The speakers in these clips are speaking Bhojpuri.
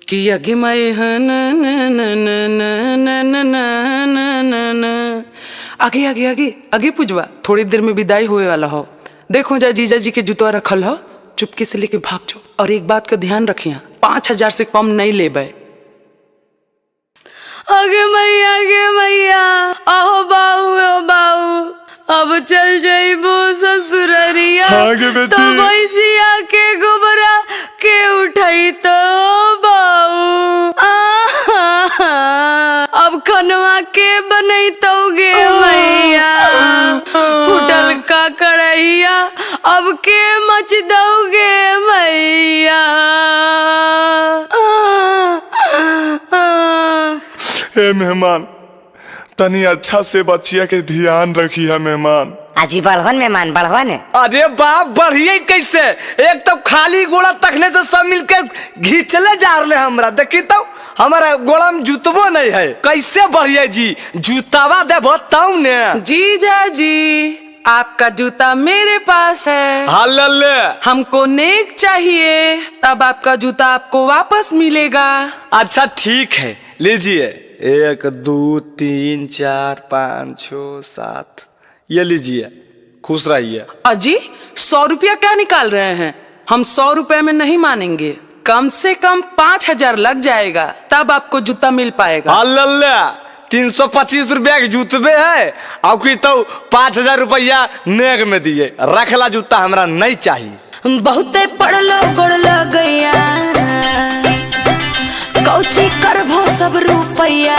कि यज्ञ मय आगे आगे आगे आगे पूजवा। थोड़ी देर में विदाई होए वाला हो। देखो जा जीजा जी के जूता रखल हो, चुपके से लेके भाग जाओ। और एक बात का ध्यान रखिए, 5,000 से कम नहीं लेबे। आगे मैया आहो बाऊ अब चल जाइबो ससुररिया तो भैंसिया के गोबरा के उठाई तो बाऊ। अब खनवा के बनैतोगे मैया, फुटल का कढ़ैया अब के मच दोगे मैया। हे मेहमान, तनी अच्छा से बच्चिया के ध्यान रखिए मेहमान। अजी बढ़न मेहमान बढ़न। अरे बाप बढ़िए कैसे, एक तो खाली गोड़ा तकने से सब मिलके घींचले जा रहे हमरा। देखी तो हमारा गोड़ा में जूतबो नहीं है, कैसे बढ़िया जी जूतावा दे बताऊ ने। जीजा जी आपका जूता मेरे पास है। हालले हमको नेक चाहिए, तब आपका जूता आपको वापस मिलेगा। अच्छा ठीक है, लीजिए 1 2 3 4 5 6 7, ये लीजिए, खुश रहिए। अजी 100 रुपया क्या निकाल रहे हैं? हम 100 रुपए में नहीं मानेंगे, कम से कम 5,000 लग जाएगा, तब आपको जूता मिल पाएगा। हालले 325 रुपया के जूतबे है, आपकी तो 5,000 रुपया नेक में दिए। रखला जूता हमरा नहीं चाहिए। बहुते पड़लो गोड़लो गैया, कौची करभो सब रुपैया।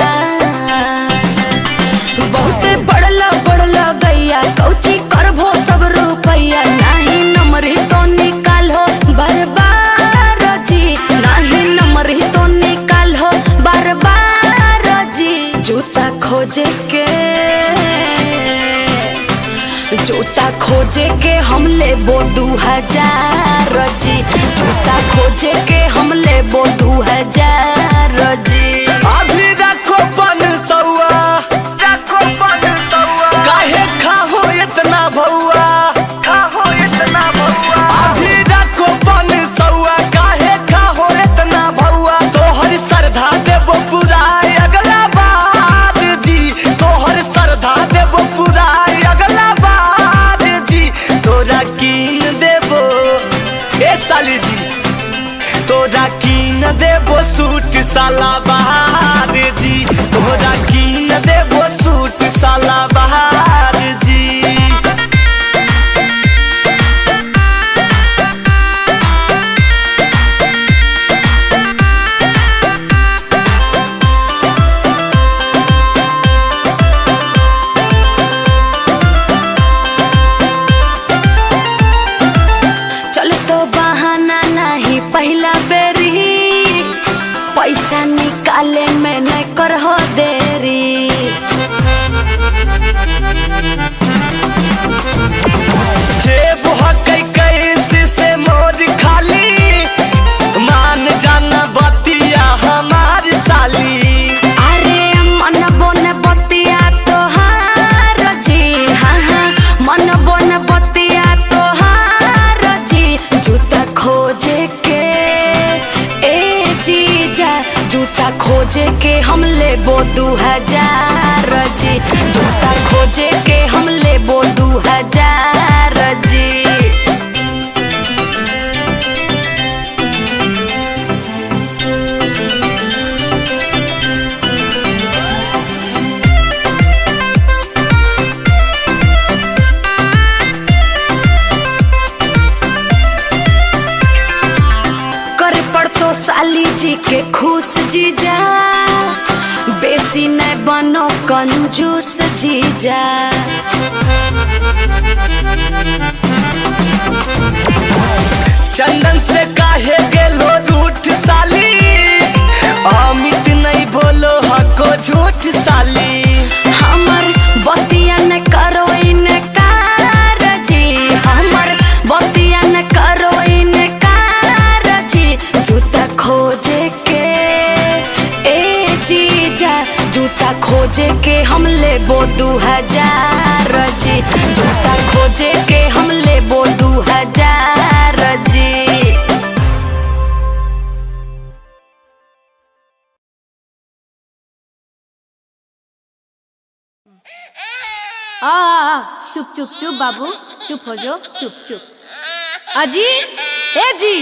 बहुते पड़लो गोड़लो गैया, कौची करभो सब रुपैया। नहीं नमरी तो निकालो बरबार जी, नहीं नमरी तो निकालो बरबार जी। जूता खोजे के हम लेबो 2,000 जी। जूता खोजे के हम लेबो 2,000 जी। अभी रखो 500, काहे खाहो इतना भौआ, अभी रखो 500, काहे खाहो इतना भौआ। तोहर श्रद्धा देबो पूरा अगला बार जी, तोहर श्रद्धा देबो पूरा अगला बार जी। तोरा कीन देबो ए साली जी, तोरा कीन देबो सूट साला बहार जी, तोरा कीन देबो सूट साला बहार जी। चल तो बहाना नहीं पहला बेरी, पैसा निकाले में नहीं करहो देरी। जेब हकै कैसे से मोर खाली, मान जाना बतिया हमार साली। अरे मन बोन बतिया तोहार जी, हाँ हाँ मन बोन बतिया तोहार जी। जूता खोजे के ए जीजा, जूता खोजे के हम लेबो 2,000 जी। जूता खोजे के हम लेबो 2,000 जी। करे पड़तो साली जी के खुश जीजा, बेसी नहीं बनो कंजूस जीजा। चंदन से काहे गेलो रूठ साली, अमित नहीं बोलो हको झूठ साली। हमर बतिया न करो इनकार जी, हमर बतिया न करो इनकार जी। जूता खोजे के ए जीजा, जूता खोजे के हम लेबो 2,000 जी। जूता खोजे के हम लेबो 2,000 जी। चुप चुप चुप बाबू, चुप हो जाओ, चुप चुप। अजी ए जी,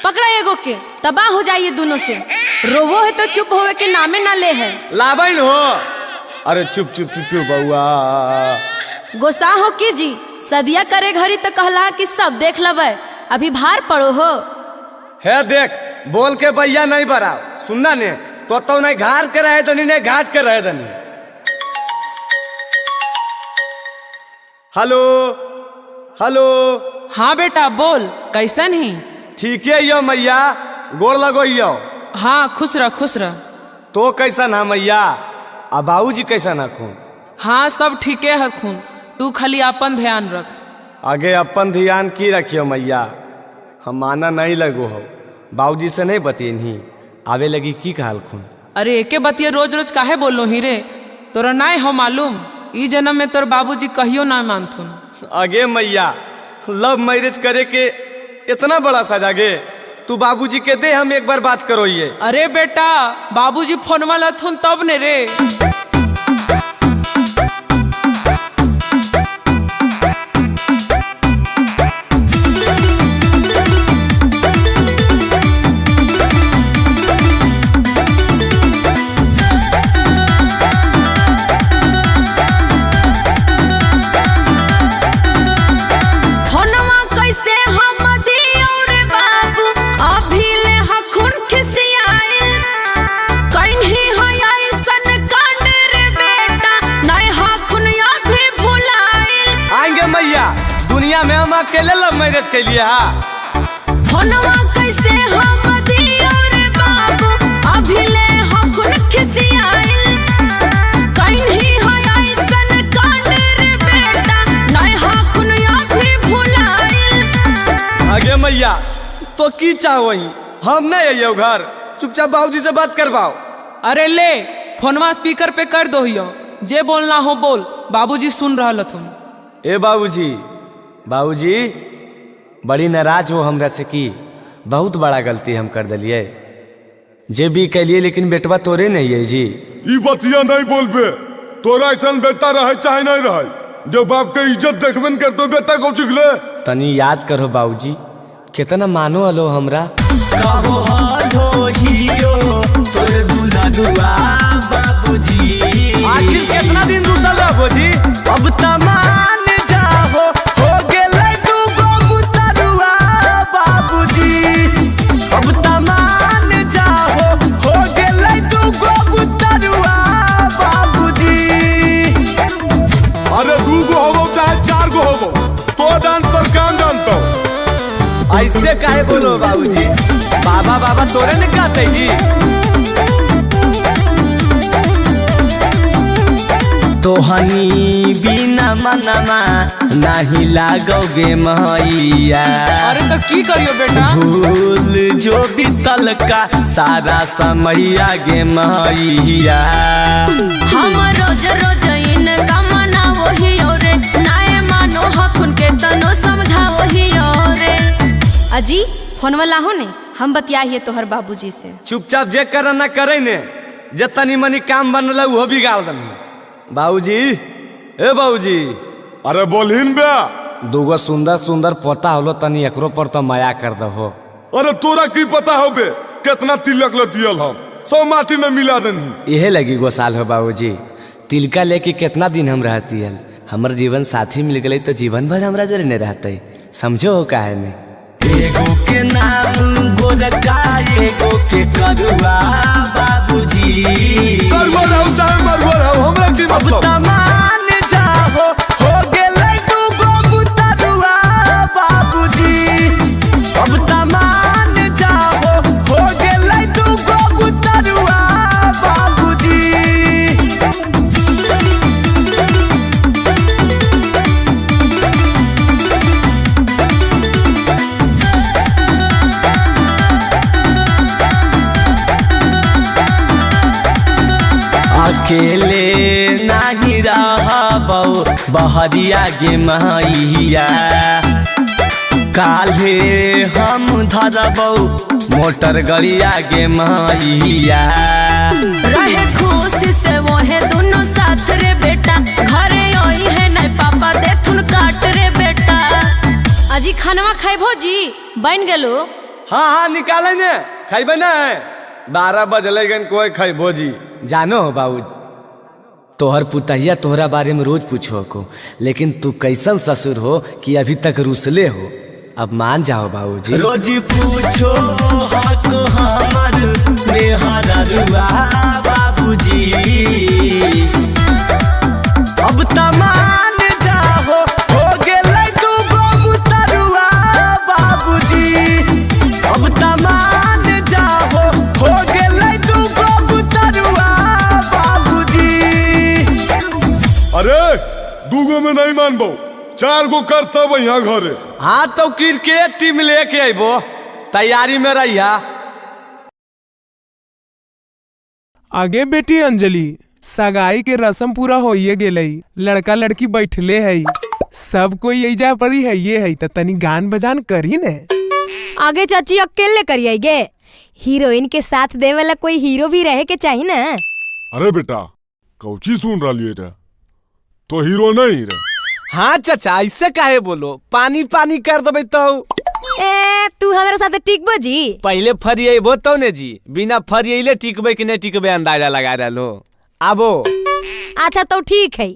पकड़ा एगो के, तबाह हो जाइए दोनों से। रोवो है तो चुप होवे के नामे ना ले है। लाबैन हो। अरे चुप चुप चुप चुप बउआ। गोसा हो की जी, सदिया करे घरी तो कहला कि सब देख लबे, अभी भार पड़ो हो। है देख, बोल के भैया नहीं बराओ, सुनना ने तो नहीं घाट के रहे दनी नहीं घाट के रहे दनी। Hello hello. हाँ बेटा बोल, कैसन ही? ठीक है यो मैया, गोड़ लगो यो। हाँ खुश रह खुश रह। तो कैसन है मैया? अब बाबूजी कैसन हखून? हाँ सब ठीके हखून, तू खाली अपन ध्यान रख। आगे अपन ध्यान की रखियो मैया, हम माना नहीं लगो हो। बाबूजी से नहीं बतियनी, आवे लगी की कहल खून। अरे एके बतिया रोज रोज काहे बोलो ही रे? तोरा नहीं हो मालूम, ई जन्म में तोर बाबूजी कहियो ना मानथुन। आगे मैया, लव मैरिज करे के इतना बड़ा सजा गे, तू बाबूजी के दे, हम एक बार बात करो ये। अरे बेटा, बाबूजी फोनवा लथुन तब ने रे। दुनिया में हम अकेले लव मैरिज के लिए फोनवा कैसे हम दियो रे बाबू, अभी ले हकुन खिसियाइल। कहीं है ऐसन कांड रे बेटा, नहीं हकुन अभी भुलाइल। आगे मैया, तो की चाहोही? हम नहीं आइयो घर, चुपचाप बाबूजी से बात करवाओ। अरे ले फोनवा स्पीकर पे कर दो, जे बोलना हो बोल, बाबूजी सुन रहा लथुन। ए बाबूजी, बाबूजी बड़ी नाराज हो हमरा से की, बहुत बड़ा गलती हम कर दिलिए, जे भी कहिए, लेकिन बेटवा तोरे नहीं है जी। ई बतिया नहीं बोलबे, तोरा ऐसा बेटा रहे चाहे नहीं रहे, जो बाप के इज्जत देखबन कर तो बेटा को चिखले। तनी याद करो बाबूजी, कितना मानो हलो हमरा। आखिर कितना दिन दूसरा बाबूजी, अब तमान जाओ, हो गेलै दूगो बुतरुआ बाबूजी। अब तमान जाओ, हो गेलै दूगो बुतरुआ बाबूजी। अरे दूगो होबो चाहे चार गो होबो, तो दान पर काम जानतो। ऐसे काहे बोलो बाबूजी, बाबा बाबा तोरे ने कहते जी। तोहनी बिना मनमा नहीं लागोगे मैया। अरे तो की करियो बेटा? भूल जो भी तल का सारा समैया गे मैया। हम रोज रोज इनका मना वही रे, नाए मानो हकुन के तनो समझा वही रे। अजी फोनवा लाहो ने, हम बतियाइए तोहर बाबूजी से। चुपचाप जे कर ना करे ने, जे तनी मनी काम बनल वो बिगाड़ दम। बाबूजी, ए बाबूजी। अरे बोलहिन बे। दूगो सुंदर सुंदर पोता होलो, तनी एकरो पर तो माया कर दहो। अरे तोरा की पता हो बे, कितना तिलक लतियल हम, सब माटी में मिला देनी। यहे लगी गो साल हो बाबूजी, तिलका लेके कितना दिन हम रहती है। हमर जीवन साथी मिल गई तो जीवन भर हमरा जोरे नहीं रहते, समझो हो काहे ने। एगो के नाम गोरका, एगो के करुआ बाबूजी। करबो रहू चाहे मरबो रहू, हमरा की मतलब। अब तमान जाओ, हो गेलै दूगो बुतरुआ बाबूजी। अब तमान जाओ, हो गेलै दूगो बुतरुआ बाबूजी। अकेले नहीं रहबो बहरिया गे मैया। काल्हे हम धरबो मोटर गड़िया गे मैया। रहे खुशी से वहे दोनों साथ रे बेटा, घरे आई है नहीं पापा देथुन काट रे बेटा। अजी खानवा खाए भोजी बन गेलो। हाँ हाँ निकालेंगे खाइबे ना 12 बजले गन कोई खाइबो जी। जानो हो बाबूजी तोहर पुतहिया तोहरा बारे में रोज पूछो को, लेकिन तू कैसन ससुर हो कि अभी तक रुसले हो। अब मान जाओ बाबूजी। रोज पूछो हाको हमर नेहारा रुआ बाबूजी। अब तमान जाओ हो गेलै तू गोबुतरुआ बाबूजी। अब तमान जाओ हो गेलै तू गोबुतरुआ बाबूजी। अरे 2 गो में नहीं मानबो, 4 गो करता यहाँ घरे। हाँ तो क्रिकेट टीम लेके अबो, तैयारी में रहिया। आगे बेटी अंजलि सगाई के रस्म पूरा होइए गेलई, लड़का लड़की बैठले है, सब कोई एजा पर ही है ये है त तनी गान बजान करी ने। आगे चाची अकेले करिए गे, हीरोइन के साथ दे वाला कोई हीरो भी रहे के चाहिए ना। अरे बेटा कौची सुन रही है तो हीरो नहीं रे। हाँ चाचा ऐसे काहे बोलो, पानी पानी कर देबे तो। ए तू हमारे साथ टिकबो जी। पहले फरिएबो तो ने जी, बिना फरिएले टिकबे कि नहीं टिकबे अंदाजा लगा डालो। आबो अच्छा तो ठीक है,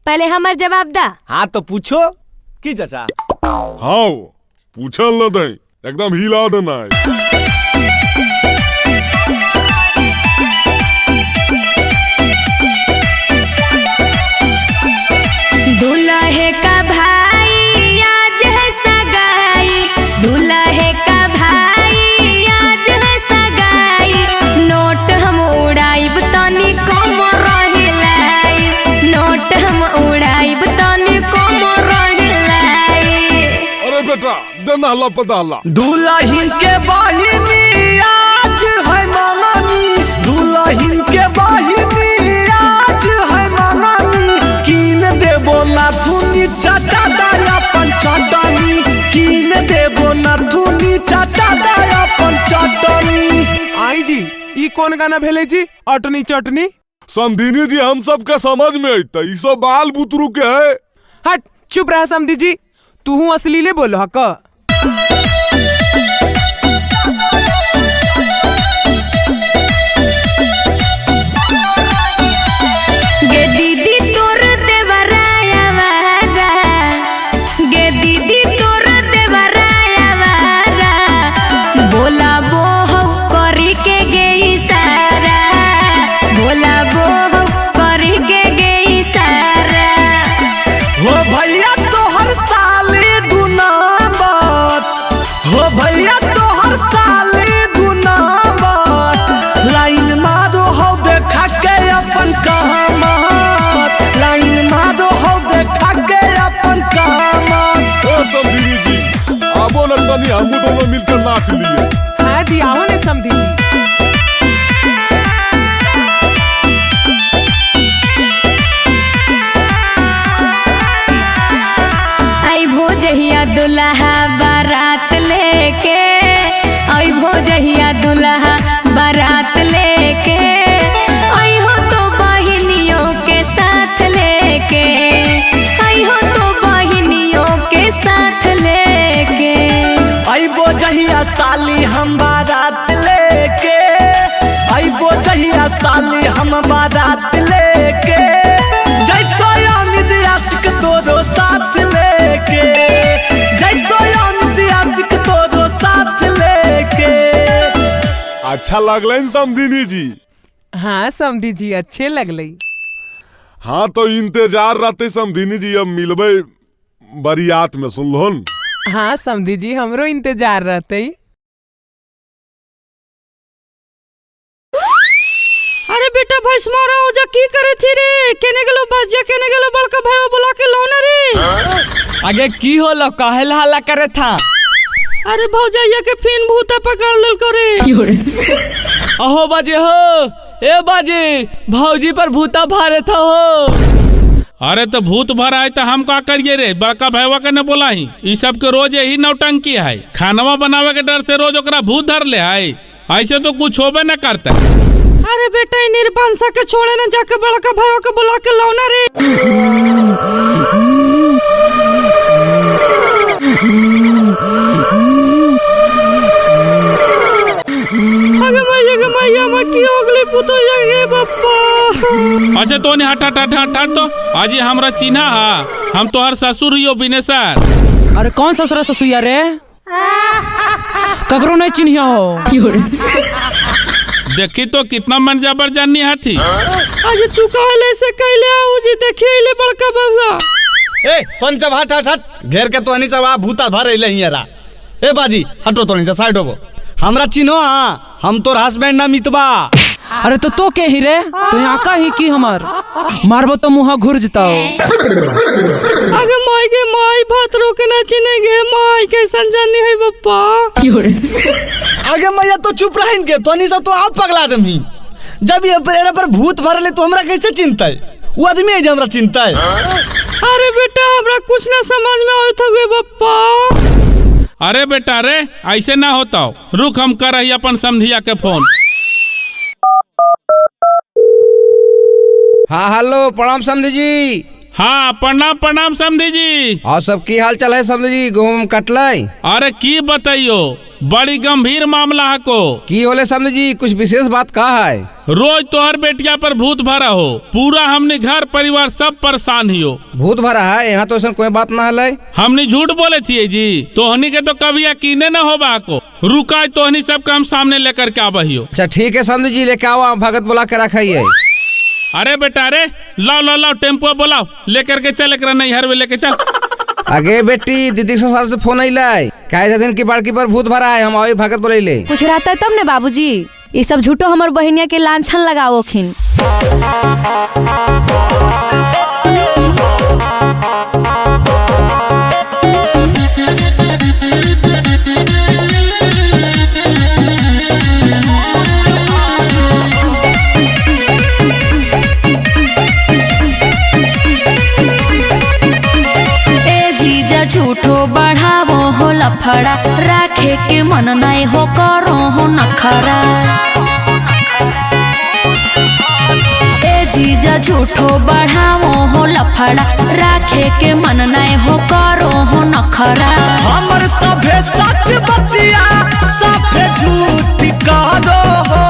पहले हमार जवाब दा। हाँ तो पूछो की चाचा। हाँ पूछल न दे, एकदम हिला देना है। दूल्हे का भाई आज है सगाई, दूल्हे का भाई आज है सगाई। नोट हम उड़ाइब तनी कम रहिलाई, नोट हम उड़ाइब तनी कम रहिलाई। अरे बेटा देना हल्ला पता हल्ला। दुल्हन के बहिनी आज है मनानी, दुल्हन के बहिनी आज है मनानी। कीन देबो नाथुनी चाटा दाया पंचटनी, कीन देबो नाथुनी चाटा दाया पंचटनी। आई जी ई कौन गाना भेले जी? अटनी चटनी। समधिनी जी हम सब के समझ में अइता, ई सब बाल बुतरू के है। हट चुप रहा समधी जी, तू असलीले बोल हक। गे दीदी तोर देवराया वारा, गे दीदी तोर देवराया वारा। बोला बोह करी के गई सारा, बोला बोह करी के गई सारा। हो भैया तोहर साले दुनाबत, हो भैया तोहर साले दुनाबत। लाइन मारो हो देखा के अपन कहमत, लाइन मारो हो देखा के अपन कहमत। ओ समधिनी जी आबो न तनी हम दोनों मिलकर नाच लिए। हाँ जी आओ ने समधी जी। आई भोजहिया दुल्हा बारात लेके, आई भोजहिया दुल्हा बारात लेके। आई हो तो बहिनियों के साथ लेके, आई हो तो बहिनियों के साथ लेके। अइबो जहिया साली हम बारात लेके, अइबो जहिया साली हम बारात लेके। जैतो अमित आशिक तोरो साथ लेके, जैतो अमित आशिक तोरो साथ लेके। अच्छा लगलन समधिनी जी? हाँ समधी जी अच्छे लगलई। हाँ तो इंतजार रहते समधिनी जी, अब मिलबे बरियात में सुनलोन। हाँ समधी जी हमरो इंतजार रहते। अरे बेटा भैंस मारा ओजा की करे थी रे? केने गेलो बाजिया, केने गेलो बड़का भाई बुला के लौना रे। आगे की होलो काहे हल्ला करे था? अरे भौजाइया के फिन भूता पकड़ लेल करे। अहो बाजे हो, ए बाजे भौजी पर भूता भारे था हो। अरे तो भूत भरा है तो हम का करिए रे? बड़का भैया के न बोला ही, ई सब के रोज यही नौटंकी है। खानवा बनावे के डर से रोज ओकरा भूत धर ले है, ऐसे तो कुछ होबे न करता। अरे बेटा निर्बंसा के छोड़े न जाके बड़का भाई के बुला के लौना रे। अच्छा तो नहीं हट हट हट हट हट तो आज हमरा चिन्हा हा हम तोहर ससुर हियो बिनेसर। अरे कौन ससुरा ससुया रे? ककरो नहीं चिन्हिया हो। देखी तो कितना मन जबर जानी हाथी। आज तू कहले ऐसे कहले आओ जी देखिए ले बड़का बउआ। ए पंचम हट हट हट घेर के तो सब आ भूता भरे ले हियरा। ए बाजी हटो तो नीचे साइड हो। हमरा चिन्हो हम तोर हस्बैंड ना मितबा। अरे तो के ही रे? तो यहाँ का ही की हमार मारबो तो मुँह घुर जताओ। आगे माई के माई भात रोके ना चिनेगे माई कैसन जानी है बप्पा। आगे मैया तो चुप रहें के तो नहीं तो आप पगला दमी। जब ये पर भूत भरले तो हमरा कैसे चिंता है? वो आदमी है जो हमरा चिंता है। अरे बेटा हमरा कुछ ना समझ में आवत हो बप्पा। अरे बेटा रे ऐसे ना होता रुक हम कर रही अपन समधिया के फोन। हाँ हेलो प्रणाम समधी जी। हाँ प्रणाम प्रणाम समधी जी। और सब की हाल चाल है समधी जी? गेहूं कटलाई? अरे की बताइयो बड़ी गंभीर मामला है को। की होले समधी जी? कुछ विशेष बात कहा है? रोज तोहर बेटिया पर भूत भरा हो पूरा हमने घर परिवार सब परेशान हियो। भूत भरा है? यहाँ तो ऐसा कोई बात ना है। हमने झूठ बोले थी जी तोहनी के तो कभी यकीन न हो को। रुका तोहनी सब काम सामने लेकर के आबहियो। अच्छा ठीक है समधी जी लेके आओ भगत बुला के रखाइए। अरे बेटा अरे लाओ लाओ लाओ टेम्पो बुलाओ लेकर के चल एक नहीं हर वे लेके चल। आगे बेटी दीदी ससुर से फोन अइलाई कहे दिन की बाड़की पर भूत भरा है हम अभी भगत बोले। कुछ रहता है तब ने बाबूजी ये सब झूठो हमार बहनिया के लांछन लगाओ खिन। झूठो बढ़ावो हो लफड़ा राखे के मन नहीं हो करो हो नखरा। ए जीजा झूठो बढ़ावो हो लफड़ा राखे के मन नहीं हो करो हो नखरा। हमर सभे सच बतिया सभे झूठ कहो हो।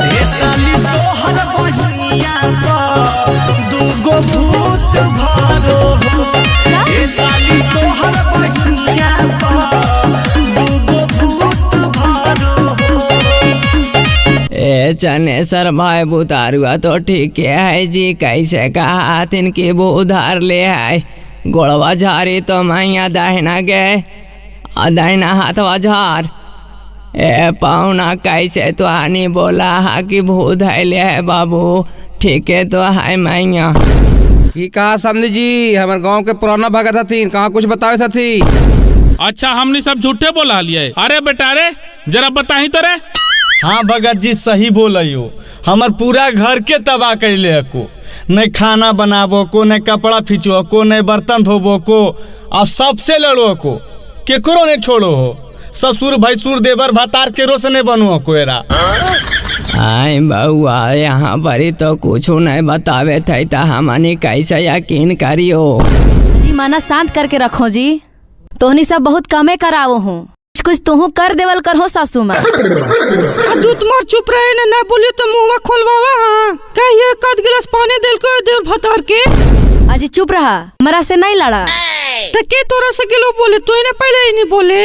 ए साली तोहर बहिनिया पर दूगो भूत भरो हो। ए साली तोहर बहिनिया पर दूगो भूत भरो हो। ए चने सर भाई बुतारुआ तो ठीक है जी कैसे कहा इनकी वो उधार ले है गोड़वा झारी तो मैया दाहिना गए दाहिना हाथवा झार। ए पाहुना कैसे तो आनी बोला हा कि भूत है ले है बाबू ठीक है तो है मैया। की कहा समधी जी हमारे गांव के पुराना भगत थी कहाँ कुछ बतावे थी। अच्छा हमने सब झूठे बोला लिए। अरे बेटा रे जरा बताही तो रे। हाँ भगत जी सही बोलियो हमार पूरा घर के तबाह कैले को। नहीं खाना बनाबो को नहीं कपड़ा खींचो को नहीं बर्तन धोबो को और सबसे लड़ो को केकरो नहीं छोड़ो हो। ससुर भैसुर देवर भतार के रोस नहीं बनो को एरा। आई बउआ यहाँ पर तो कुछ नहीं बतावे थे तो हमनी कैसे यकीन करियो। जी माना शांत करके रखो जी तोहनी सब बहुत कमे करावो हूँ कुछ तुहू कर देवल कर हो सासू माँ। तू तुम्हार चुप रहे ना बोलिए तो मुँह खोलवावा। हाँ कहिए कद गिलास पानी दिल को देवर भतार के। अजी चुप रहा मरा से नहीं लड़ा के तोरा से किलो बोले तो इन्हें पहले ही नहीं बोले।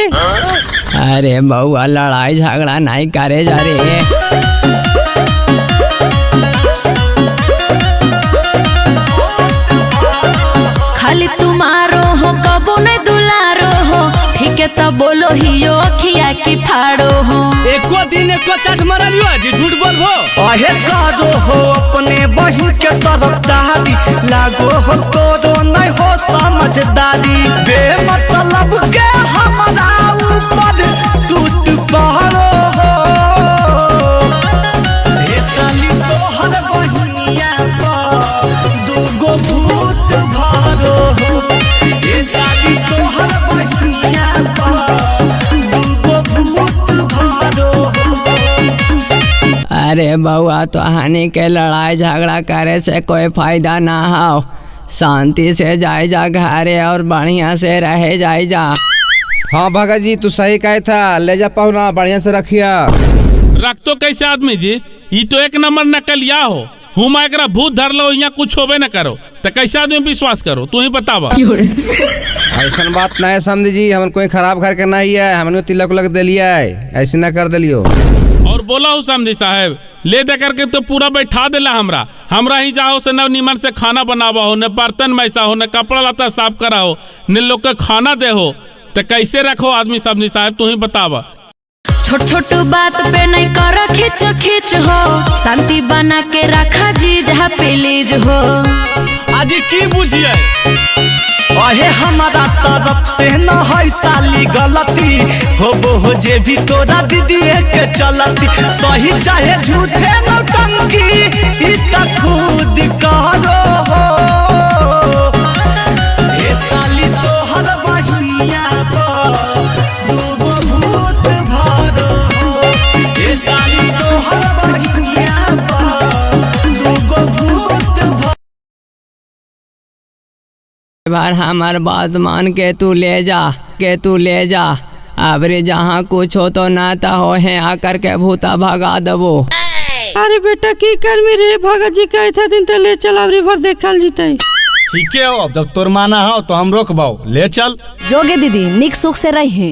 अरे बउआ लड़ाई झगड़ा नहीं करे जा रे। खाली तुम्हारो हो कबो ने दुलारो हो ठीक है तब बोलो हियो अखिया की फाड़ो हो। एको दिन एको चाट मारियो जी झूठ बोलबो। अहे कादो हो अपने बहिन के तरफ दादी लागो हो तोरो नहीं हो समझदारी बेमतलब के हमारा ऊपर टूट पहाड़ो हो। ए साली तोहर बहिनिया पर दूगो भूत भरो हो। ए साली तोहर बहिनिया पर दूगो भूत भरो हो। अरे बउआ तो हानि के लड़ाई झगड़ा करे से कोई फायदा ना हो शांति से जाए जा घरे और बढ़िया से रहे जाए जा। हाँ भगत जी तू सही कहे था ले जा पाहुना बढ़िया से रखिया। रख तो कैसे आदमी जी, ये तो एक नंबर नकलिया हो। हम एकरा भूत धर लो, यहाँ कुछ होबे न करो तो कैसे आदमी विश्वास करो, तू ही बतावा। ऐसा बात ना है समझी जी, हमन कोई खराब घर के नहीं है, हमने तिलक उलक दे लिया है, ऐसे ना कर दिलियो। और बोला हूँ समझी साहब, ले दे करके तो पूरा बैठा देला हमरा ही जाओ से न नीमन से खाना बनावा हो, न बर्तन मैसा हो, न कपड़ा लता साफ करा हो, न लोग के खाना दे हो, तो कैसे रखो आदमी समझी साहब, तू ही बतावा। छोट छोट बात पे नहीं कर खिच खिच हो, शांति बना के रखा जी जहाँ प्लीज हो। आज की बुझिए अहे हमारा तरफ से न है साली गलती, हो जे भी तोरा दीदी के चलती, सही चाहे झूठे नौटंकी ई त खुद करो हो। ए साली तोहर बहिनिया दूगो भूत भरो हो, ए साली तोहर बहिनिया दूगो भूत भरो। बार हमार बात मान के तू ले जा, अबरे जहाँ कुछ हो तो ना ता हो है आकर के भूता भगा दबो। अरे बेटा की कर मेरे भगत जी कहे थे दिन ले चल अबरी भर देखल जीते। ठीक है, अब जब तोर माना हो तो हम रोकबाओ, ले चल। जोगे दीदी निक सुख से रही।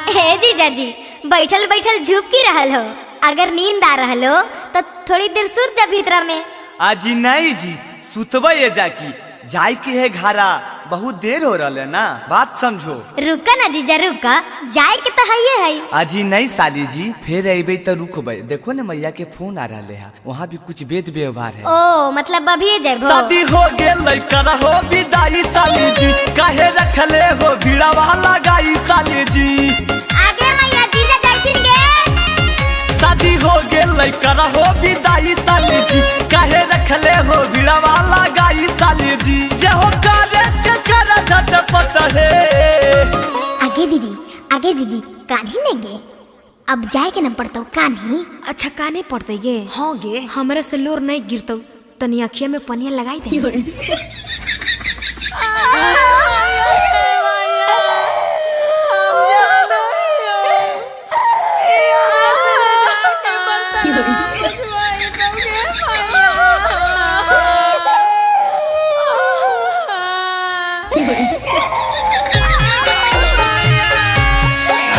हे जीजा जी, बैठल बैठल झुप की रहल हो, अगर नींद आ रहल हो तो थोड़ी देर सुत जा भीतर में। आजी नहीं जी, सुतबे ये जाकी, जाय के है घारा, बहुत देर हो रहा है ना, बात समझो। रुका ना जीजा रुका, जाए के तो है। आजी नहीं साली जी, फिर अबे तो रुकबे, देखो ना मैया के फोन आ रहा है, वहाँ भी कुछ वेद व्यवहार है। ओ मतलब अभी जब शादी हो गेल कर हो विदाई साली जी, काहे रखले हो भीड़ा वाला गाई साली जी। आगे मैया जीजा जाइथिन गे। शादी हो गेल कर हो विदाई साली जी, काहे रखले हो भीड़ा वाला गाई साली जी। जे हो करे के करा झटपट है। आगे दीदी कान्ही नहीं गे, अब जाए के न पड़तो कान्ही। अच्छा काने पड़ते गे? हाँ गे, हमरे से लोर नहीं गिरतो, तनी अखिया में पनिया लगाई दे।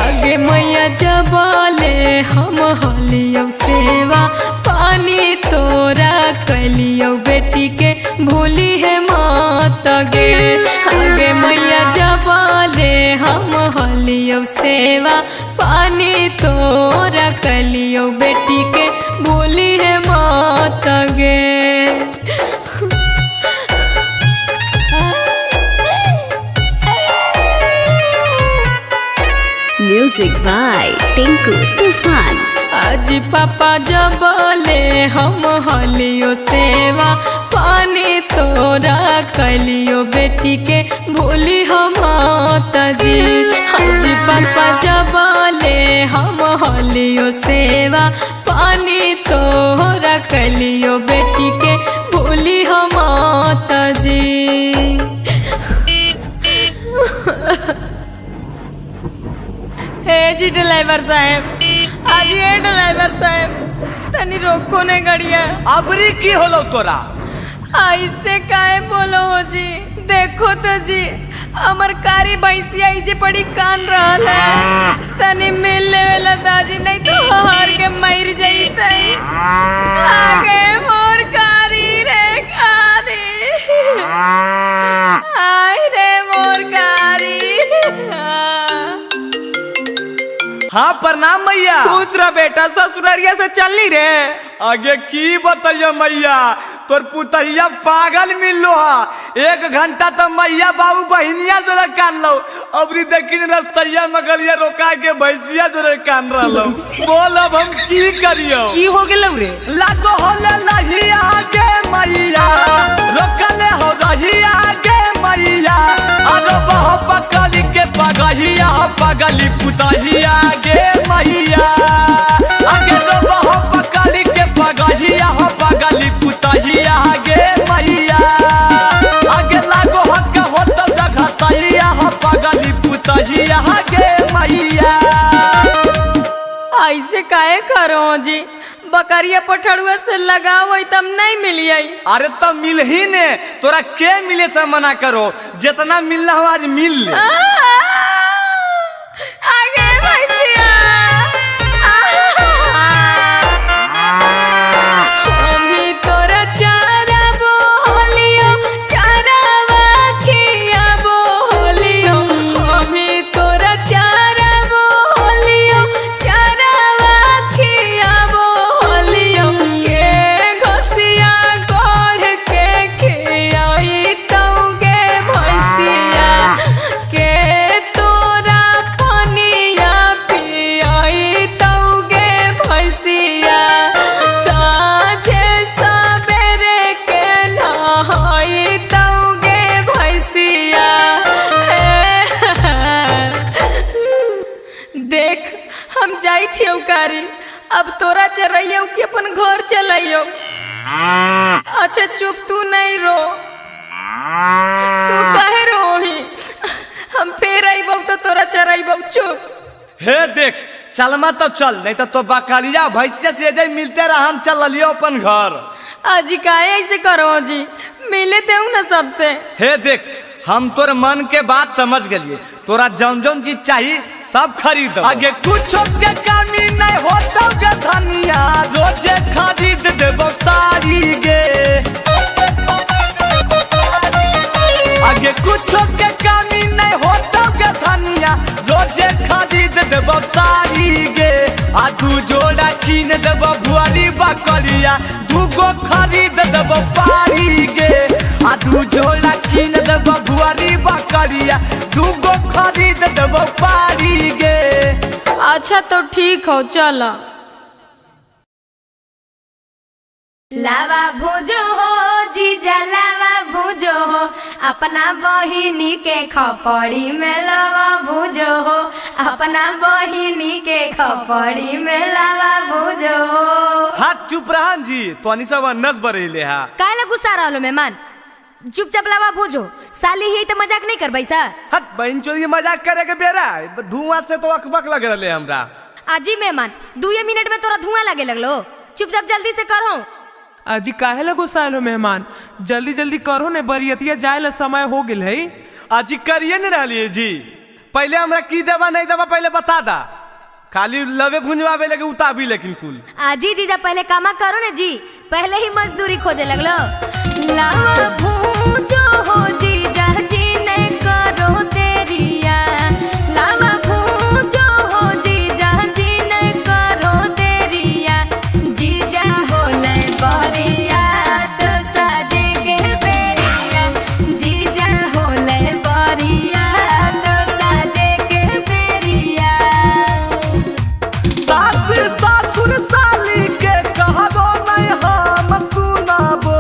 आगे मैया जबाले हम हलियो सेवा, पानी तोरा कलियो बेटी के भूली है मात गे। आगे मैया जबाले हम हलियो सेवा, पानी तोरा कलियो बेटी के भूली है मात गे। म्यूजिक बाय टिंकू तूफान। आज पापा जबले हम हलियो सेवा, पानी तोरा कलियो बेटी के भूली हम माता जी। आज पापा जबले हम हलियो सेवा, पानी तोरा कलियो बेटी के भूली हम माता जी। हे जी ड्राइवर साहब, आज ये ड्राइवर साहब तनी रोको ने गड़िया। अबरी की होलो तोरा? ऐसे काहे बोलो हो जी, देखो तो जी हमर कारी भैंसिया जे पड़ी कान रहल है, तनी मिल लेवेला दादी, नहीं तो हार के मर जइते। आगे मोर कारी रे कारी, आय रे मोर कारी। हाँ प्रणाम मैया। खुश रह बेटा, ससुरारिया से चलनी रे। आगे की बताइयो मैया, तोर पुतहिया पागल मिलो हा, 1 घंटा तो मैया बाबू बहिनिया जरा कान लो, अबरी देखिन रस्तैया मगलिया रोका के भैंसिया जरा कान रहो। बोल अब हम की करियो? की हो गेलौ रे? लागो होले लही आगे मैया, रोकले हो रही आगे मैया, अरे बहु पकड़ी के पगहिया पगली पुतहिया गे मैया, आगे रो बहु पकड़ी के पगहिया पगली पुतहिया गे मैया। करिया पठड़ुआ से लगाओ तब नहीं मिलिए। अरे तब मिल ही ने, तोरा के मिले से मना करो, जितना मिलना हो आज मिल ले। आगे भैया अभी तोरा चारा बोलियो, चारावा खिया बोलियो, अभी तोरा चारा बोलियो, चारावा खिया बोलियो, के घसिया गोढ़ के खियाई तौगे भैसिया, के तोरा पनिया पियाई तौगे भैसिया, साँझे सबेरे के नहाई तौगे भैसिया। देख हम जाई थी उकारी, अब तोरा चरइयो कि अपन घर चलाइयो। अच्छा चुप, तू नहीं रो, तू काहे रोही, हम फिर आइबो तो तोरा चराइबो, चुप। हे देख चलमा तो चल, नहीं तो बकरिया भैंसिया से जाई मिलते रह, हम चल लियो अपन घर। अजी काहे ऐसे करो जी, मिले देऊ ना सबसे। हे देख हम तोर मन के बात समझ गलिए, तोरा जौन जौन चीज चाहिए सब खरीद, आगे कुछ के कमी नहीं होता गे धनिया, रोजे खरीद देबो सारी गे, आगे कुछ के कमी नहीं होता गे धनिया, रोजे खरीद देबो सारी गे, आ दू जोड़ा कीन देबो बुआरी बकरिया, दूगो खरीद देबो पारी गे, आ दू जोड़ा कीन देबो बुआरी बकरिया, दूगो खरीद देबो पारी गे। अच्छा तो ठीक हो, चलो। लावा भूजो हो जीजा, लावा भूजो हो, अपना बहिनी के खपड़ी में लावा भूजो हो, अपना बहिनी के खपड़ी में लावा भूजो हो। हाथ चुप रहन जी, तोनी सब नस बरेले हा। काहे गुस्सा रहलो मेहमान, चुपचाप लावा भूजो, साली ही तो मजाक नहीं करबै सा। हट बहन चोरी मजाक करे के बेरा, धुआं से तो अकबक लग रहले हमरा। आजी मेहमान 2 मिनट में तोरा धुआं लगे लगलो, चुपचाप जल्दी से करो। अजी काहे ला गुस्साइल हो मेहमान, जल्दी जल्दी करो ने, बरियतिया जाए ला समय हो गेल है। अजी करिए न रहलिए जी, पहले हमरा की देवा नहीं देवा पहले बता दा, खाली लवे भुंजवावे लगे उताबी, लेकिन कुल आजी जीजा पहले कामा करो ने जी, पहले ही मजदूरी खोजे लगलो। लावा भूजो हो जीजा जी ने करो देरिया, लावा भूजो हो जीजा जी ने करो देरिया, जीजा होले बरिया तो साजे के बेरिया, जीजा होले बरिया तो साजे के बेरिया। सास सासुर साली के कहबो नहीं हम सुनाबो,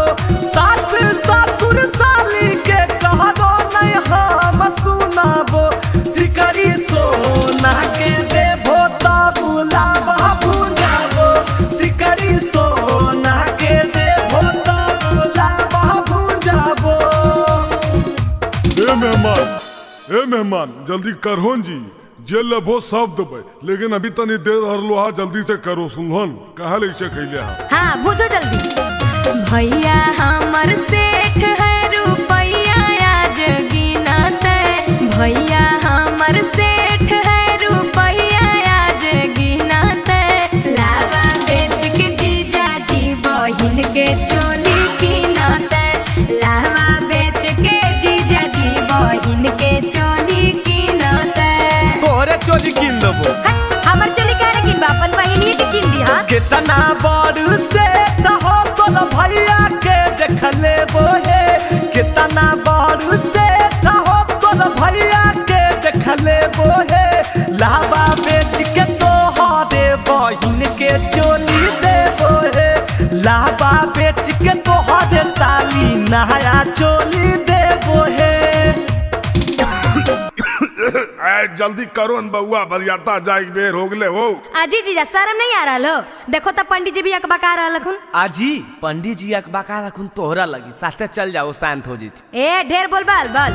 सास सासुर साली के कहबो नहीं हम सुनाबो, सिकरी सोना के देबो तो बुलावा भुंजाबो, सिकरी सोना के देबो तो बुलावा भुंजाबो। ए मेहमान जल्दी करहोन जी, जे लेबो सब देबे, लेकिन अभी तनी देर हरलो हा, जल्दी से करो सुनहन, कहा ऐसे कैले हा। हाँ भूजो जल्दी। भैया हमर सेठ है रुपैया आज गिनते, भैया हमर सेठ है रुपैया आज गिनते, लावा बेच के जीजा जी बहिन के चोली कीनते, लावा बेच के जीजा जी बहिन के चोली कीनते। तोरे चोली किन देबो, हमर चोली काहे किनबा, अपन बहिनी के किन दिहा। कितना बड़ से हो तोर भैया के देख लेबो हे, कितना बड़ से हो तोर भैया के देख लेबो हे, लावा बेच के तोहरे बहिन के चोली देबो हे, लावा बेच के तोहरे साली नया चोली देबो हे। जल्दी करो न बउआ, बरियाता जाए बेर हो गले हो। आजी जीजा शर्म नहीं आ रहा हो, देखो तो पंडित जी भी अकबका रहा लखुन। आजी पंडित जी अकबका रखुन तोहरा लगी, साथे चल जाओ शांत हो जीती। ए ढेर बोल बाल बल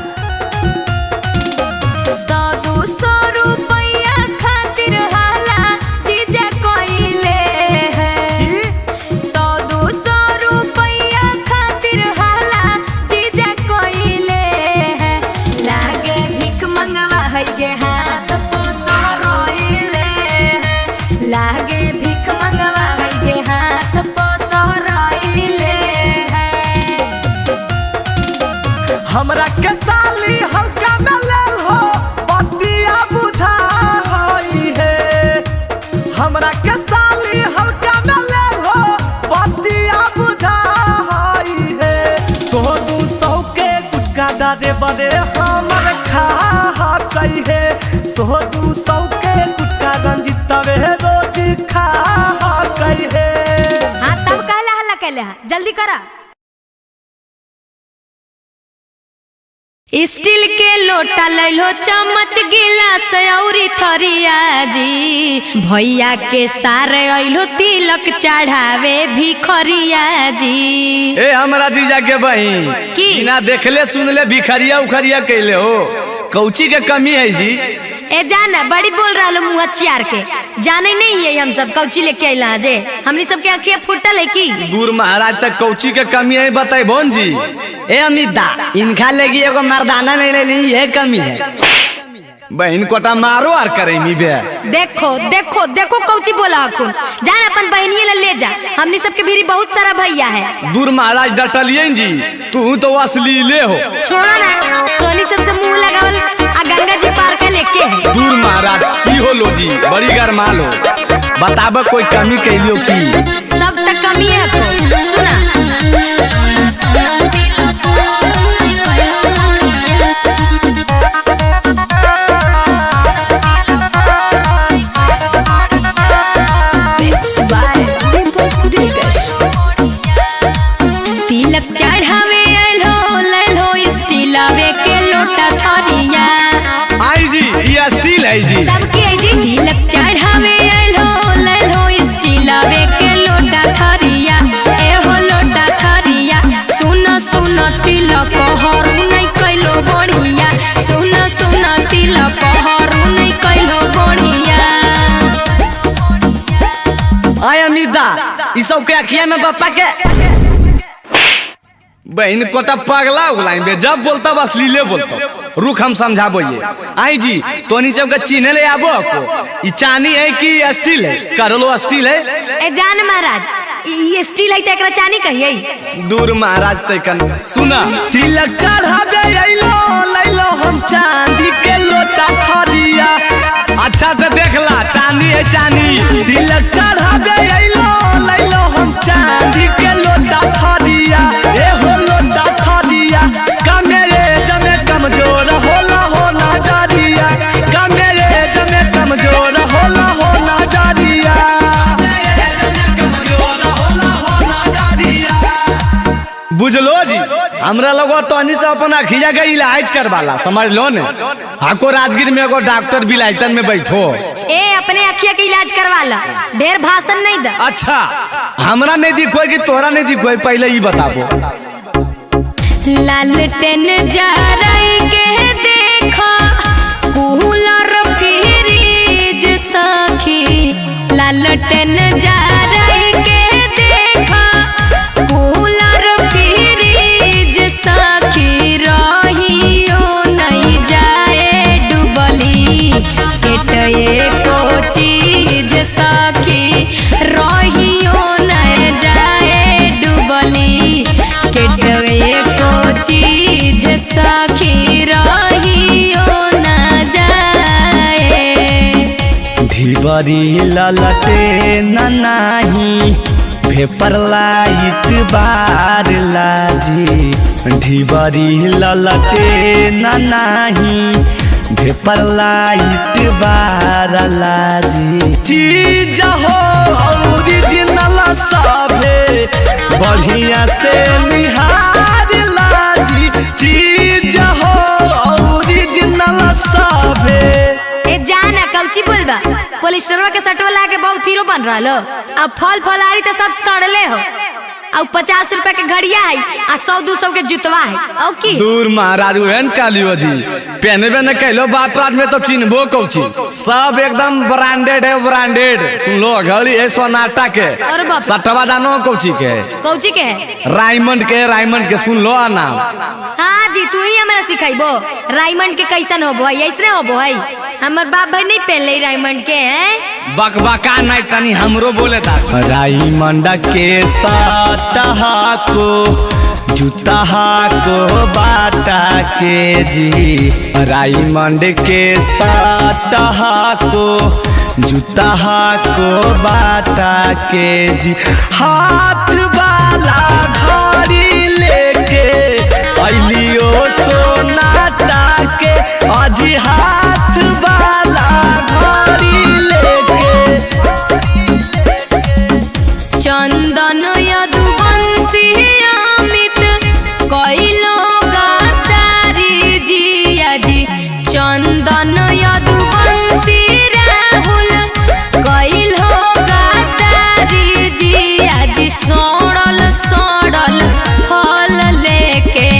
100-200 रुपया खातिर हाला जीजा कोइले है, डरे बड़े हमर खा कहे सो 200 के गुटका रंजितवे रोज खा कहे। हाँ तब कहला हल्ला कहले हा जल्दी करा। स्टील के लोटा लैलो चम्मच गिलास औरी थरिया जी भैया के सारे अइलो तिलक चढ़ावे भिखरिया जी। ए हमरा जीजा के बहिन की बिना देखले सुनले भिखरिया उखरिया कैले हो कौची के कमी है जी। ए जाना बड़ी बोल रहा लो मुँह चियार के जाने नहीं है हम सब कौची लेके अइला जे हमनी सबके अखिया फुटल है की। दूर महाराज तक कौची के कमी है बताई बोन जी। ए अमिता इनका लगी एगो मर्दाना नहीं ले ली ये कमी है। बहन कोटा मारो आर करे मी बे। देखो देखो देखो कौची बोला हकुन जान अपन बहनिए ले जा हमनी सबके भीरी बहुत सारा भैया है। दूर महाराज डटलियन जी तू तो अश्लीले हो। छोड़ो ना तोनी सबसे मुंह लगावल आ गंगा जी पार के लेके है। दूर महाराज की हो लो जी बड़ी गरमाल हो बताब कोई कमी कैलियो की। सब तक कमी है तो सुना तिलक चढ़ावे आइलो लैलो स्टीलवे के लोटा थरिया। आई जी ये स्टील है जी। तब की आई जी तिलक चढ़ावे आइलो लैलो स्टीलवे के लोटा थरिया ए हो लोटा थरिया। सुनो सुनो तिलक हर नहीं कैलो बढ़िया सुनो सुनो तिलक हर नहीं कैलो बढ़िया। आय अमिता ई सब के अखिया में पप्पा के बहन कोटा पगला उगलाई बे जब बोलता बस लीले बोलता रुक हम समझाबो ये। आई जी तोनी सब के चिन्ह ले आबो को ई चानी है कि स्टील है करलो स्टील है। ए जान महाराज ये स्टील है त एकरा चानी कहिए। दूर महाराज तैकन सुना तिलक चढ़ावे आइलो लैलो हम चांदी के लोटा थरिया। अच्छा से देखला चांदी है चांदी। तिलक चढ़ावे आइलो लैलो हम चांदी के लोटा थरिया ए हो लोटा थरिया। कमेरे जमे कमजोर होला हो नजरिया कमेरे जमे कमजोर होला हो नजरिया। बुझलो जी हमरा लोगो तोनी से अपन अखिया के इलाज करवाला समझ लो ने। हाको राजगीर में एगो डॉक्टर बिलायतन में बैठो ए अपने अखिया के इलाज करवा ला ढेर भाषण नहीं दे। अच्छा हमरा नहीं दिखोई कि तोरा नहीं दिखोई पहले ही बताबो। लालटेन जराई के देखो कूलर फ्रिज सखी लालटेन जराई के देखो कूलर फ्रिज सखी रहियो नहीं जाए डुबली केटए को चीज सखी रहियो नहीं जाए डुबली केटए को चीज सखी रहियो न जाए। धीबरी ललटे नाही पेपर लाइट बार लाजी। धीबरी ललटे नाही पेपर लाइट बार लाजी। चीज हो ओरिजिनल सबे बढ़िया से निहार लाजी। चीज हो ओरिजिनल सबे। ए जाना कौची बोलबा पोलिस्टरवा के सटवा ला के बहुत हीरो बन रहा लो अब फल फलारी तो सब सड़ले हो और 50 रुपए के घड़िया है आ 100-200 के जुतवा है और की। दूर महाराज एहन कालियो जी पहने बने कहलो बात रात में तो चिन्हबो कौची सब एकदम ब्रांडेड है ब्रांडेड। सुन लो घड़ी है सोनाटा के सटवा जानो कौची के रायमंड के सुन लो नाम। हाँ जी तू ही हमरा सिखाइबो रायमंड के कैसन होबो है ऐसने होबो है। हमर बाप भाई नहीं पहले रायमंड के हैं बकबका नहीं तनी हमरो बोले था। रायमंड के सटहा को जूता को बाटा के जी। रायमंड के सटहा को जूता को बाटा के जी। हाथ वाला घड़ी लेके अलियो सोना चंदन यदुवंशी अमित कइलो गद्दारी जिया जी चंदन यदुवंशी राहुल कइलो गद्दारी जिया जी सड़ल सड़ल फल लेके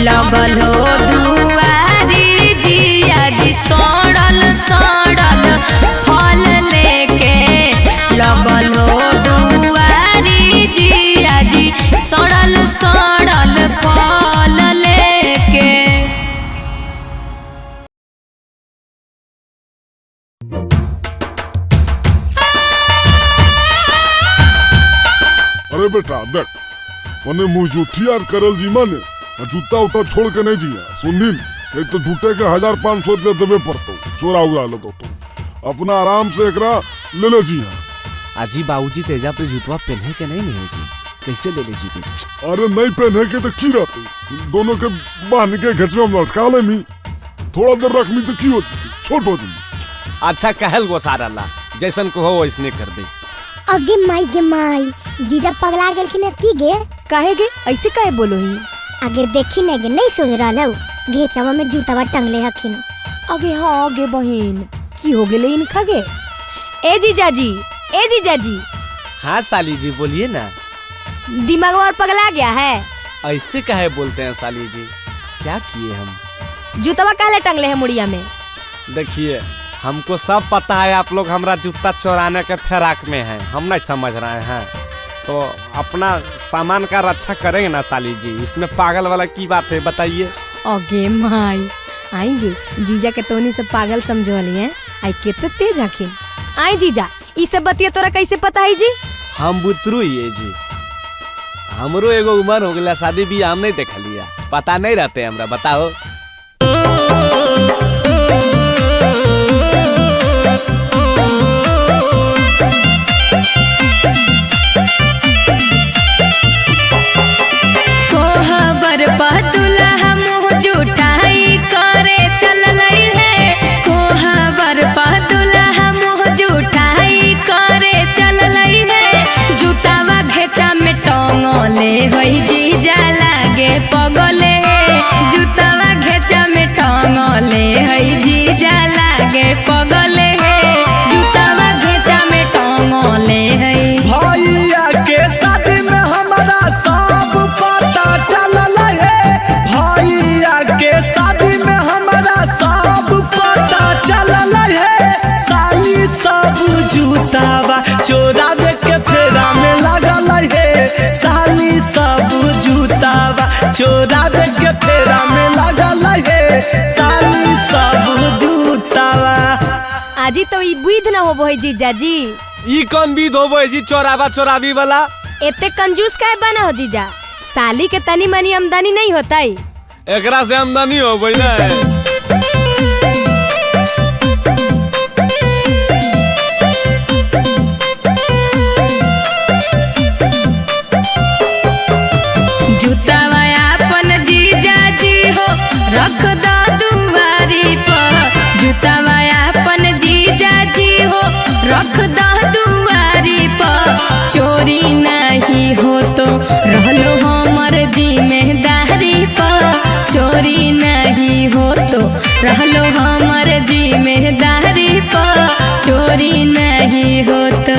लगल हो दुआरी जिया जी सड़ल सड़ल फल लेके लगल हो दुआरी जिया जी सड़ल सड़ल फल लेके। अरे बेटा देख मने मुँह जूठियार करल जी माने जूता उता छोड़ के नहीं जिया सुनदीन नहीं तो जूते के 1500 रुपया देवे पड़तो चोरा उड़ा लो तो अपना आराम से एकरा ले ले जिया। अजी बाबूजी तेजा पे जूतवा पहने के नहीं है जी कैसे ले ले जी पे? अरे नहीं पहने के तो की रहते दोनों के बांध के घचवा में लटका ले मी थोड़ा देर रख मी तो की होती थी छोट हो जी। अच्छा कहल गो सारा ला जैसन को हो वैसने कर दे। अगे माई जीजा पगला गेल कि न की गे काहे गे ऐसे काहे बोलो ही अगर देखी नहीं गे नहीं सोच रहा लो घेचवा में जूतावा टंगले हखिन। अगे हाँ गे बहिन की हो गेले इनका गे। ए जीजा जी हाँ साली जी बोलिए ना। दिमाग और पगला गया है ऐसे काहे बोलते हैं साली जी क्या किए हम? जूतावा काहे टंगले है मुड़िया में? देखिए हमको सब पता है आप लोग हमारा जूता चोराने के फिराक में हैं हम नहीं समझ रहे हैं तो अपना सामान का रक्षा करेंगे ना साली जी इसमें पागल वाला की बात है बताइए। अगे माई आएंगे जीजा के तोनी से पागल समझोली हैं आई कितने तेज आखिन आई जीजा ई सब बतिया तोरा कैसे पता है जी? हम बुतरू ये जी हमरो एगो उम्र हो गया शादी भी हम नहीं देख लिया पता नहीं रहते हमरा बताओ। कोहबर पतुला मुँह जुठाई करे चल है कोहबर पतुला मुँह जुठाई करे चल है जूतावा घेचा में टंगले होई जीजा लागे पगले जूतावा घेचा में टंगले होई जीजा लागे पगले जूतावा घेचा में टंगले है। भैया के शादी में हमारा सब पता चलल है भैया के शादी में हमारा सब पता चलल है साली सब जूतावा चोरावे के फेरा में लगल है साली सब जूतावा चोरावे के फेरा में लगल है साली सब जूतावा। आजी तो ई बुध ना होबो है जीजा जी। ई कौन विध होबो है जी चोरावा चोरावी वाला? एते कंजूस काहे बना हो जीजा साली के तनी मनी आमदनी नहीं होता है एकरा से आमदनी होबो ना। जूतावा अपन जीजा जी हो रख दो दुआरी पर जूतावा अपन जीजा जी हो रख दो दुआरी पर चोरी नहीं हो तो रहलो हमर जिम्मेदारी पर चोरी नहीं हो तो रहलो हमर जिम्मेदारी पर चोरी नहीं हो तो।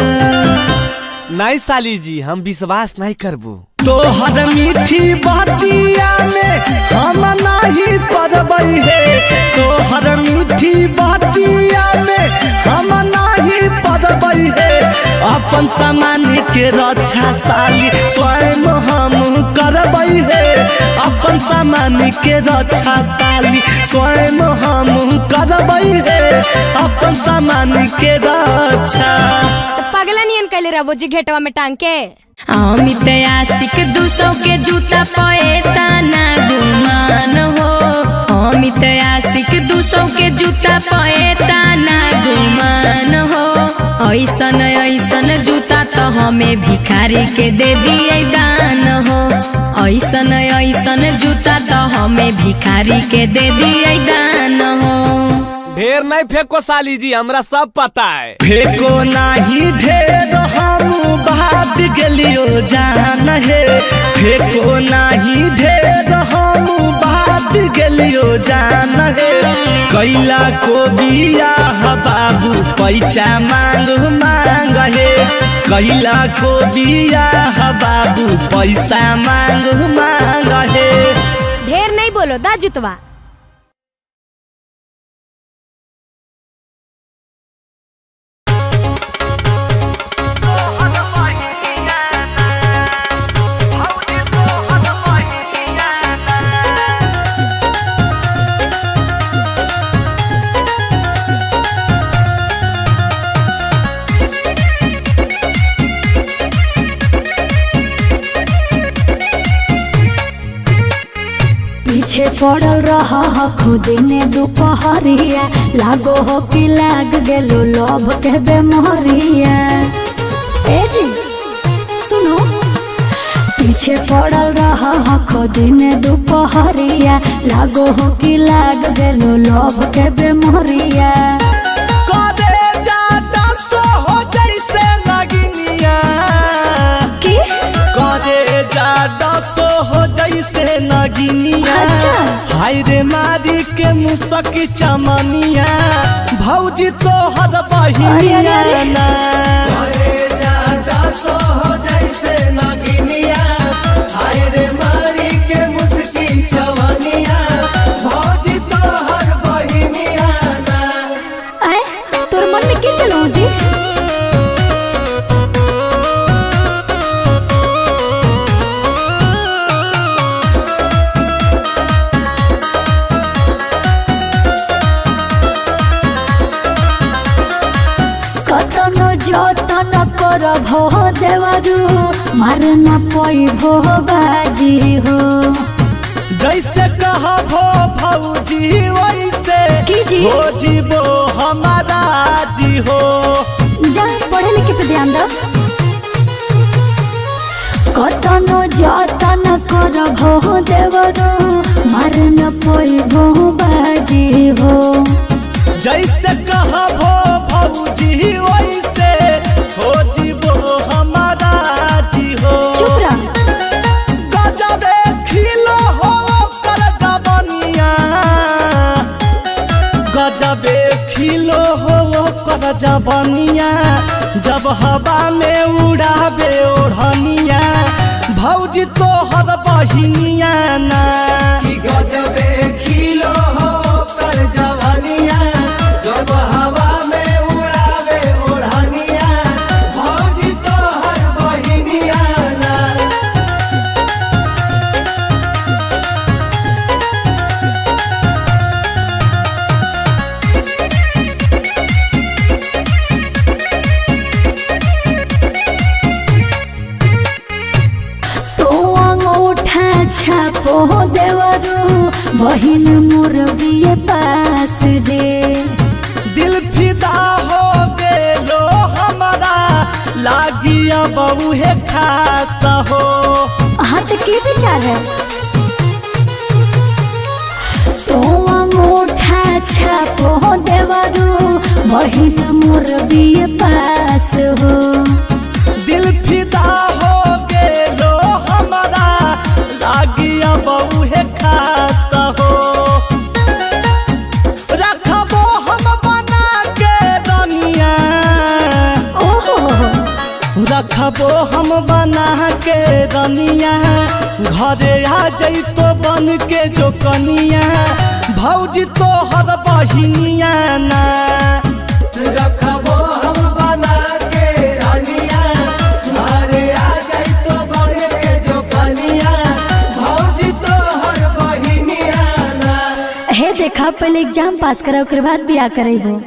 नहीं साली जी हम विश्वास नहीं करबो। तोहर मीठी बतिया में हम नहीं पड़बै है तोहर मीठी बतिया में हम नहीं पड़बै है अपन सामान के रक्षा साली स्वयं हम करबै है अपन सामान के रक्षा साली स्वयं हम करबै है अपन सामान के रक्षा। पगला नियन कैले रहो जी घेटवा में टांग के अमित आशिक 200 के जूता पैता ना गुमान हो अमित आशिक 200 के जूता पैता ना गुमान हो ऐसन ऐसन जूता तो हमें भिखारी के दे दिए दान हो ऐसन ऐसन जूता तो हमें भिखारी के दे दिए दान हो। ढेर नहीं फेंको साली जी हमरा सब पता है। फेंको नहीं ढेर हम बात गेलियो जान हे फेको नाही ढेर हम बात गेलियो जान हे कैला को बियाह बाबू पैसा मांग मांग हे कैला को बियाह बाबू पैसा मांग मांग हे। ढेर नहीं बोलो दा जुतवा। पीछे पड़ल रहा खुद ने दोपहरिया लागो हो कि लाग गेलो लोभ के बेमरिया। ए जी सुनो पीछे पड़ल रहा खुद ने दोपहरिया लागो हो कि लाग गेलो लोभ के बेमरिया। अच्छा हाय रे मारी के मुसकी चमनिया भौजी तो हर बहिनिया ना अरे ज्यादा सो हो जैसे नगिनिया हाय रे मारी के मुसकी चमनिया भौजी तो हर बहिनिया ना। आए तोर मन में की चलो जी जतन कर भो देवरू मारना पई भो बाजी हो जैसे कहा भो भौजी वैसे हो जीवो हमारा जी हो। जा पढ़े लिखे पे ध्यान दो कतन जतन कर भो देवरू मारना पई भो बाजी हो जैसे कहा भो भौजी वैसे हो जीवो हमारा जी हो। चुप रह गजबे खिलो हो कर जबनिया गजबे खिलो हो कर जबनिया जब हवा में उड़ाबे ओढ़निया भौजी तो हर बहिनिया ना कि गजबे खिलो हो कर जबनिया जब हवा में उड़ाबे ओढ़निया भौजी तो हर बहिनिया ना। तो अंगूठा छापो देवरू बहिन मुर्गिए पास जे दिल फिदा हो गेलो हमारा लागिया बहू है खास हो। हाथ की विचार है तो अंगूठा छापो देवरू बहिन मुर्गिए पास हो दिल फिदा हो गेलो हमारा लागिया बहू है खास हो। रखबो हम बना के दुनिया रखबो हम बना के दुनिया घरे आ जइतो बन के जो कनिया भौजी तो हर बहिनिया ना रखबो हम बना के दुनिया घरे आ जइतो बन के जो कनिया भौजी तो हर बहिनिया ना। हे देखा पहले एग्जाम पास करा ओकर बाद बियाह करेबो।